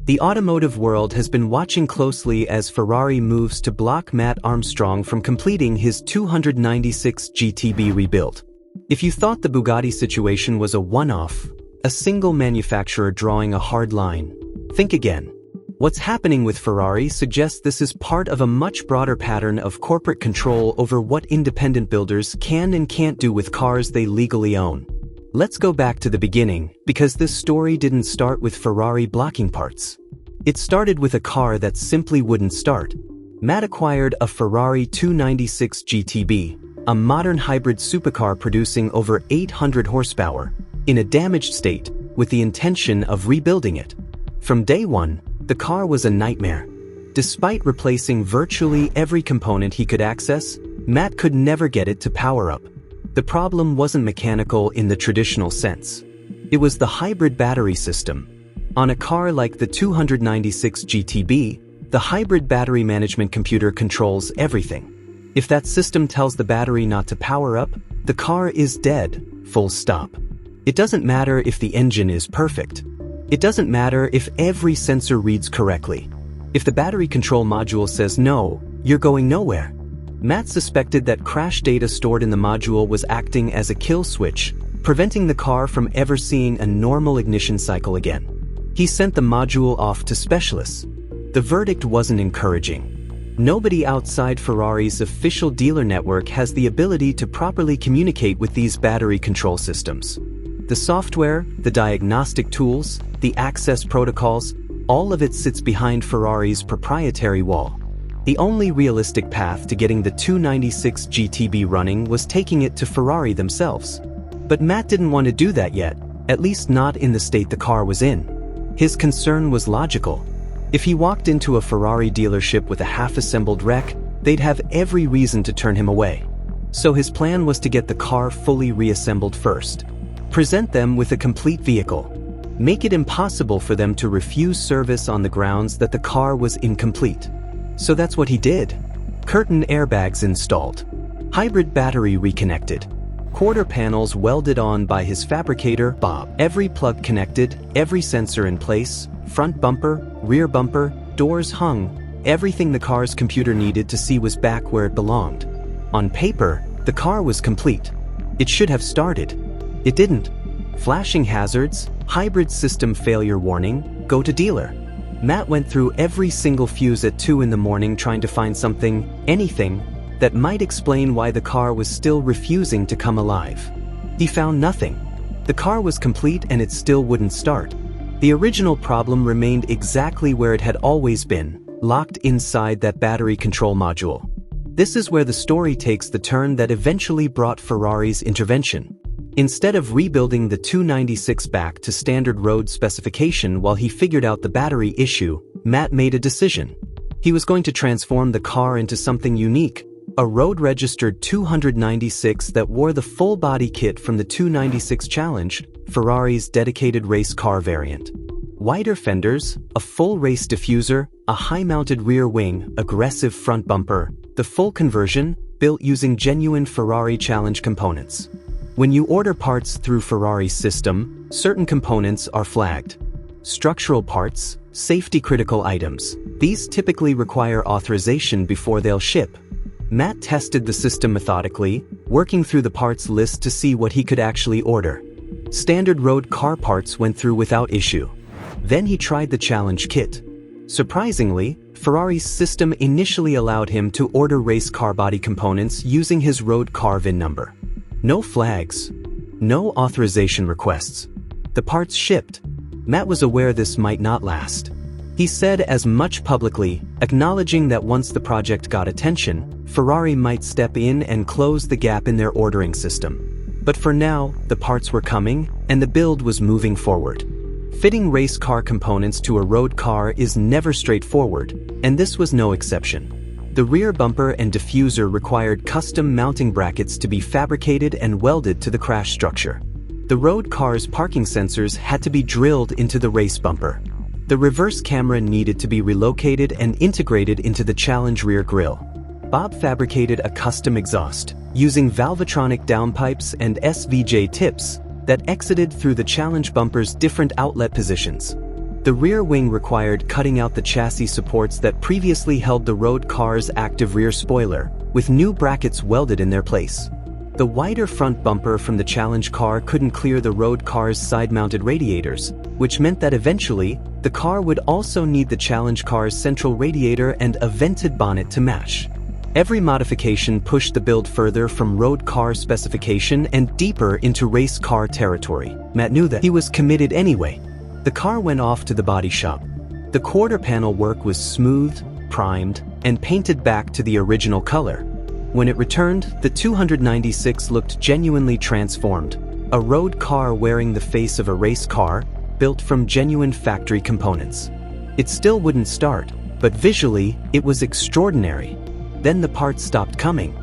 The automotive world has been watching closely as Ferrari moves to block Matt Armstrong from completing his 296 GTB rebuild. If you thought the Bugatti situation was a one-off, a single manufacturer drawing a hard line, think again. What's happening with Ferrari suggests this is part of a much broader pattern of corporate control over what independent builders can and can't do with cars they legally own. Let's go back to the beginning, because this story didn't start with Ferrari blocking parts. It started with a car that simply wouldn't start. Matt acquired a Ferrari 296 GTB, a modern hybrid supercar producing over 800 horsepower, in a damaged state, with the intention of rebuilding it. From day one, the car was a nightmare. Despite replacing virtually every component he could access, Matt could never get it to power up. The problem wasn't mechanical in the traditional sense. It was the hybrid battery system. On a car like the 296 GTB, the hybrid battery management computer controls everything. If that system tells the battery not to power up, the car is dead, full stop. It doesn't matter if the engine is perfect. It doesn't matter if every sensor reads correctly. If the battery control module says no, you're going nowhere. Matt suspected that crash data stored in the module was acting as a kill switch, preventing the car from ever seeing a normal ignition cycle again. He sent the module off to specialists. The verdict wasn't encouraging. Nobody outside Ferrari's official dealer network has the ability to properly communicate with these battery control systems. The software, the diagnostic tools, the access protocols, all of it sits behind Ferrari's proprietary wall. The only realistic path to getting the 296 GTB running was taking it to Ferrari themselves. But Matt didn't want to do that yet, at least not in the state the car was in. His concern was logical. If he walked into a Ferrari dealership with a half-assembled wreck, they'd have every reason to turn him away. So his plan was to get the car fully reassembled first. Present them with a complete vehicle. Make it impossible for them to refuse service on the grounds that the car was incomplete. So that's what he did. Curtain airbags installed. Hybrid battery reconnected. Quarter panels welded on by his fabricator, Bob. Every plug connected, every sensor in place, front bumper, rear bumper, doors hung. Everything the car's computer needed to see was back where it belonged. On paper, the car was complete. It should have started. It didn't. Flashing hazards, hybrid system failure warning, go to dealer. Matt went through every single fuse at 2 in the morning trying to find something, anything, that might explain why the car was still refusing to come alive. He found nothing. The car was complete and it still wouldn't start. The original problem remained exactly where it had always been, locked inside that battery control module. This is where the story takes the turn that eventually brought Ferrari's intervention. Instead of rebuilding the 296 back to standard road specification while he figured out the battery issue, Matt made a decision. He was going to transform the car into something unique, a road-registered 296 that wore the full body kit from the 296 Challenge, Ferrari's dedicated race car variant. Wider fenders, a full race diffuser, a high-mounted rear wing, aggressive front bumper, the full conversion, built using genuine Ferrari Challenge components. When you order parts through Ferrari's system, certain components are flagged. Structural parts, safety-critical items. These typically require authorization before they'll ship. Matt tested the system methodically, working through the parts list to see what he could actually order. Standard road car parts went through without issue. Then he tried the Challenge kit. Surprisingly, Ferrari's system initially allowed him to order race car body components using his road car VIN number. No flags. No authorization requests. The parts shipped. Matt was aware this might not last. He said as much publicly, acknowledging that once the project got attention, Ferrari might step in and close the gap in their ordering system. But for now, the parts were coming, and the build was moving forward. Fitting race car components to a road car is never straightforward, and this was no exception. The rear bumper and diffuser required custom mounting brackets to be fabricated and welded to the crash structure. The road car's parking sensors had to be drilled into the race bumper. The reverse camera needed to be relocated and integrated into the Challenge rear grille. Bob fabricated a custom exhaust, using Valvetronic downpipes and SVJ tips that exited through the Challenge bumper's different outlet positions. The rear wing required cutting out the chassis supports that previously held the road car's active rear spoiler, with new brackets welded in their place. The wider front bumper from the challenge car couldn't clear the road car's side-mounted radiators, which meant that eventually, the car would also need the challenge car's central radiator and a vented bonnet to match. Every modification pushed the build further from road car specification and deeper into race car territory. Matt knew that he was committed anyway. The car went off to the body shop. The quarter panel work was smoothed, primed, and painted back to the original color. When it returned, the 296 looked genuinely transformed. A road car wearing the face of a race car, built from genuine factory components. It still wouldn't start, but visually, it was extraordinary. Then the parts stopped coming.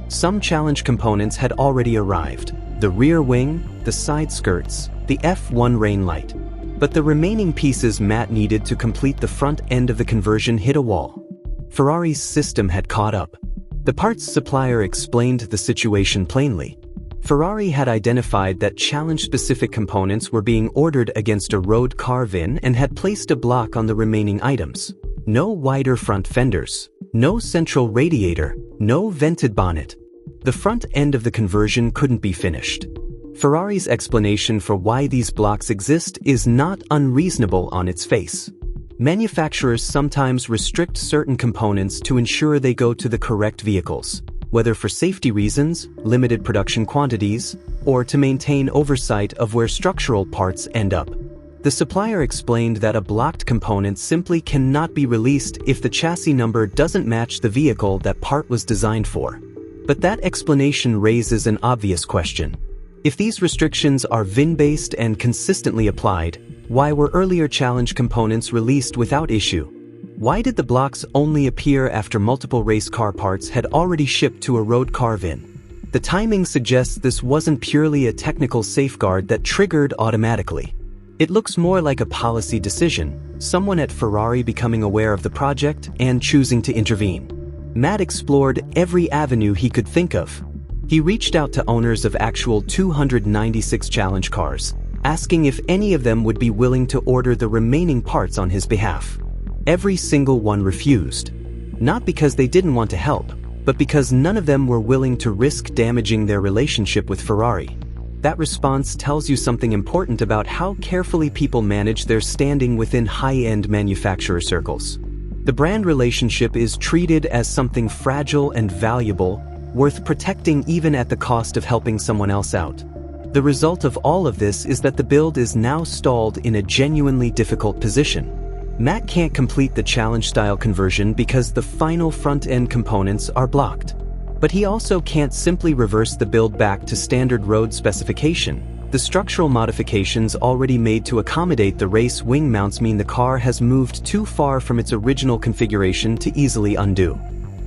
Some challenge components had already arrived. The rear wing, the side skirts, the F1 rain light. But the remaining pieces Matt needed to complete the front end of the conversion hit a wall. Ferrari's system had caught up. The parts supplier explained the situation plainly. Ferrari had identified that challenge-specific components were being ordered against a road car VIN and had placed a block on the remaining items. No wider front fenders, no central radiator, no vented bonnet. The front end of the conversion couldn't be finished. Ferrari's explanation for why these blocks exist is not unreasonable on its face. Manufacturers sometimes restrict certain components to ensure they go to the correct vehicles, whether for safety reasons, limited production quantities, or to maintain oversight of where structural parts end up. The supplier explained that a blocked component simply cannot be released if the chassis number doesn't match the vehicle that part was designed for. But that explanation raises an obvious question. If these restrictions are VIN-based and consistently applied, why were earlier challenge components released without issue? Why did the blocks only appear after multiple race car parts had already shipped to a road car VIN? The timing suggests this wasn't purely a technical safeguard that triggered automatically. It looks more like a policy decision, someone at Ferrari becoming aware of the project and choosing to intervene. Matt explored every avenue he could think of. He reached out to owners of actual 296 challenge cars, asking if any of them would be willing to order the remaining parts on his behalf. Every single one refused. Not because they didn't want to help, but because none of them were willing to risk damaging their relationship with Ferrari. That response tells you something important about how carefully people manage their standing within high-end manufacturer circles. The brand relationship is treated as something fragile and valuable, worth protecting even at the cost of helping someone else out. The result of all of this is that the build is now stalled in a genuinely difficult position. Matt can't complete the challenge-style conversion because the final front-end components are blocked. But he also can't simply reverse the build back to standard road specification. The structural modifications already made to accommodate the race wing mounts mean the car has moved too far from its original configuration to easily undo.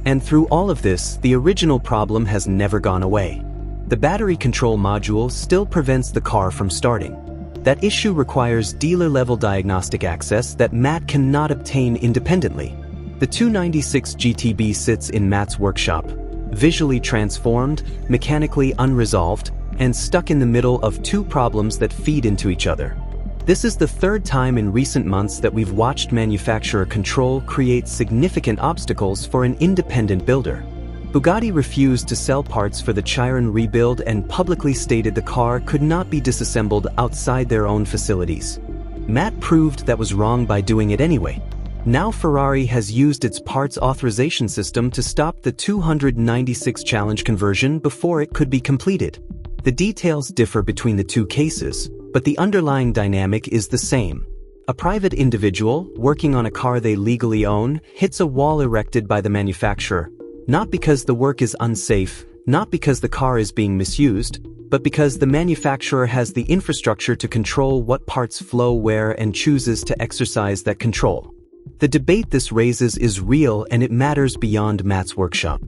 And through all of this, the original problem has never gone away. The battery control module still prevents the car from starting. That issue requires dealer-level diagnostic access that Matt cannot obtain independently. The 296 GTB sits in Matt's workshop, visually transformed, mechanically unresolved, and stuck in the middle of two problems that feed into each other. This is the third time in recent months that we've watched manufacturer control create significant obstacles for an independent builder. Bugatti refused to sell parts for the Chiron rebuild and publicly stated the car could not be disassembled outside their own facilities. Matt proved that was wrong by doing it anyway. Now Ferrari has used its parts authorization system to stop the 296 challenge conversion before it could be completed. The details differ between the two cases, but the underlying dynamic is the same. A private individual, working on a car they legally own, hits a wall erected by the manufacturer. Not because the work is unsafe, not because the car is being misused, but because the manufacturer has the infrastructure to control what parts flow where and chooses to exercise that control. The debate this raises is real and it matters beyond Matt's workshop.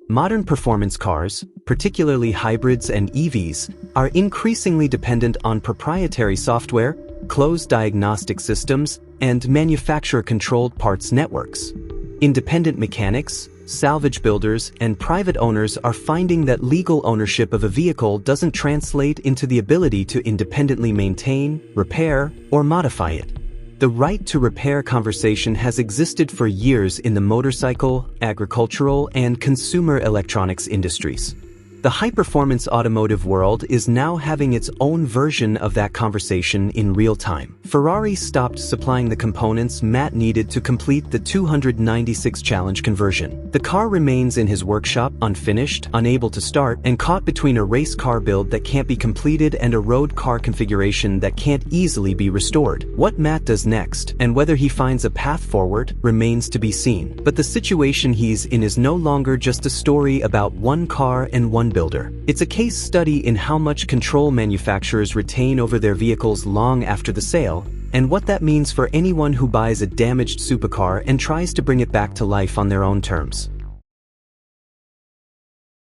Modern performance cars, particularly hybrids and EVs, are increasingly dependent on proprietary software, closed diagnostic systems, and manufacturer-controlled parts networks. Independent mechanics, salvage builders, and private owners are finding that legal ownership of a vehicle doesn't translate into the ability to independently maintain, repair, or modify it. The right to repair conversation has existed for years in the motorcycle, agricultural, and consumer electronics industries. The high-performance automotive world is now having its own version of that conversation in real time. Ferrari stopped supplying the components Matt needed to complete the 296 challenge conversion. The car remains in his workshop, unfinished, unable to start, and caught between a race car build that can't be completed and a road car configuration that can't easily be restored. What Matt does next, and whether he finds a path forward, remains to be seen. But the situation he's in is no longer just a story about one car and one builder. It's a case study in how much control manufacturers retain over their vehicles long after the sale, and what that means for anyone who buys a damaged supercar and tries to bring it back to life on their own terms.